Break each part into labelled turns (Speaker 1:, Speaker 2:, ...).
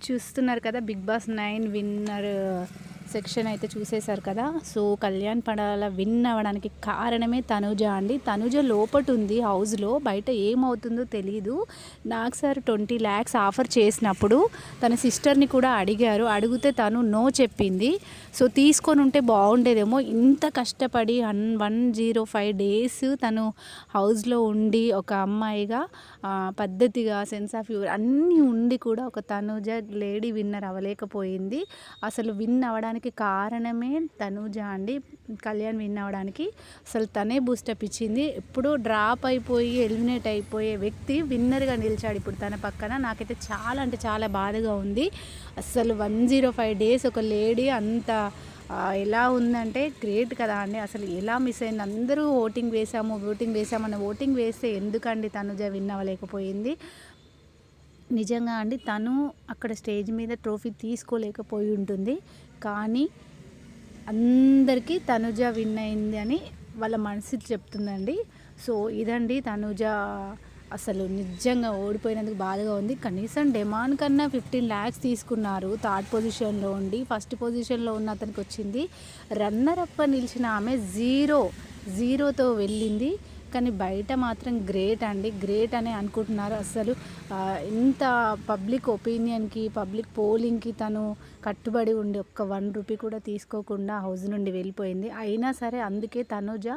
Speaker 1: చూస్తున్నారు కదా, big boss 9 winner section అయితే చూసేశారు కదా. సో కళ్యాణ్ పడాల విన్ అవ్వడానికి కారణమే తనుజ అండి. తనుజ లోపట ఉంది హౌస్లో, బయట ఏమవుతుందో తెలీదు. నాకు సార్ 20 lakhs ఆఫర్ చేసినప్పుడు తన సిస్టర్ని కూడా అడిగారు, అడిగితే తను నో చెప్పింది. సో తీసుకొని ఉంటే బాగుండేదేమో. ఇంత కష్టపడి 105 days తను హౌస్లో ఉండి ఒక అమ్మాయిగా పద్ధతిగా సెన్స్ ఆఫ్ హ్యూమర్ అన్నీ ఉండి కూడా ఒక తనుజ లేడీ విన్నర్ అవ్వలేకపోయింది. అసలు విన్ అవ్వడానికి కారణమే తనుజ అండి. కళ్యాణ్ విన్ అవ్వడానికి అసలు తనే బూస్టప్ ఇచ్చింది. ఎప్పుడో డ్రాప్ అయిపోయి ఎలిమినేట్ అయిపోయే వ్యక్తి విన్నర్గా నిలిచాడు ఇప్పుడు తన పక్కన. నాకైతే చాలా అంటే చాలా బాధగా ఉంది. అసలు 105 days ఒక లేడీ అంత ఎలా ఉందంటే గ్రేట్ కదా అండి. అసలు ఎలా మిస్ అయింది. అందరూ ఓటింగ్ వేసామన్న ఓటింగ్ వేస్తే ఎందుకండి తనుజ విన్ అవ్వలేకపోయింది. నిజంగా అండి, తను అక్కడ స్టేజ్ మీద ట్రోఫీ తీసుకోలేకపోయి ఉంటుంది, కానీ అందరికీ తనుజ విన్ అయింది అని వాళ్ళ మనసు చెప్తుందండి. సో ఇదండి తనుజ. అసలు నిజంగా ఓడిపోయినందుకు బాధగా ఉంది. కనీసం డెమాన్ కన్నా 15 lakhs తీసుకున్నారు. థర్డ్ పొజిషన్లో ఉండి ఫస్ట్ పొజిషన్లో ఉన్న అతనికి వచ్చింది. రన్నర్ అప్ నిలిచిన ఆమె జీరోతో వెళ్ళింది. కానీ బయట మాత్రం గ్రేట్ అండి, గ్రేట్ అని అనుకుంటున్నారు. అసలు ఇంత పబ్లిక్ ఒపీనియన్కి, పబ్లిక్ పోలింగ్కి తను కట్టుబడి ఉండి ఒక్క 1 రూపీ కూడా తీసుకోకుండా హౌస్ నుండి వెళ్ళిపోయింది. అయినా సరే అందుకే తనుజ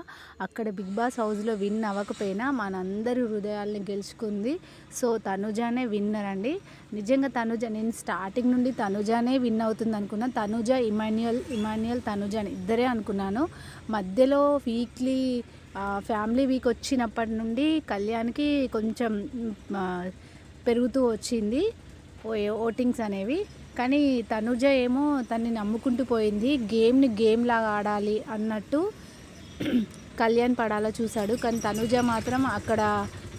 Speaker 1: అక్కడ బిగ్ బాస్ హౌస్లో విన్ అవ్వకపోయినా మనందరి హృదయాల్ని గెలుచుకుంది. సో తనుజానే విన్నర్ అండి. నిజంగా తనుజ, నేను స్టార్టింగ్ నుండి తనుజానే విన్ అవుతుంది అనుకున్నాను. తనుజ ఇమాన్యుయల్ తనుజ అని ఇద్దరే అనుకున్నాను. మధ్యలో వీక్లీ ఫ్యామిలీ వీక్ వచ్చినప్పటి నుండి కళ్యాణ్కి కొంచెం పెరుగుతూ వచ్చింది ఓటింగ్స్ అనేవి. కానీ తనుజ ఏమో తన్ని నమ్ముకుంటూ పోయింది. గేమ్ని గేమ్ లాగా ఆడాలి అన్నట్టు కళ్యాణ్ పడాలో చూశాడు. కానీ తనుజ మాత్రం అక్కడ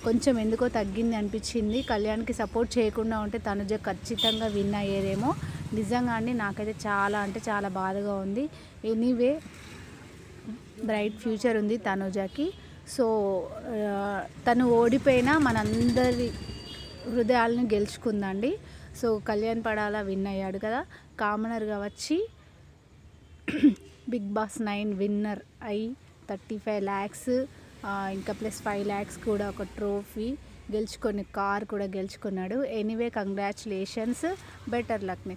Speaker 1: కొంచెం ఎందుకో తగ్గింది అనిపించింది. కళ్యాణ్కి సపోర్ట్ చేయకుండా ఉంటే తనుజ ఖచ్చితంగా విన్ అయ్యేదేమో. నిజంగా అండి, నాకైతే చాలా అంటే చాలా బాధగా ఉంది. ఎనీవే, బ్రైట్ ఫ్యూచర్ ఉంది తనుజకి. సో తను ఓడిపోయినా మనందరి హృదయాలను గెలుచుకుందండి. సో కళ్యాణ్ పడాల విన్ అయ్యాడు కదా, కామనర్గా వచ్చి బిగ్ బాస్ 9 విన్నర్ అయి 35 lakhs ఇంకా ప్లస్ 5 lakhs కూడా ఒక ట్రోఫీ గెలుచుకొని కార్ కూడా గెలుచుకున్నాడు. Anyway, congratulations, better luck.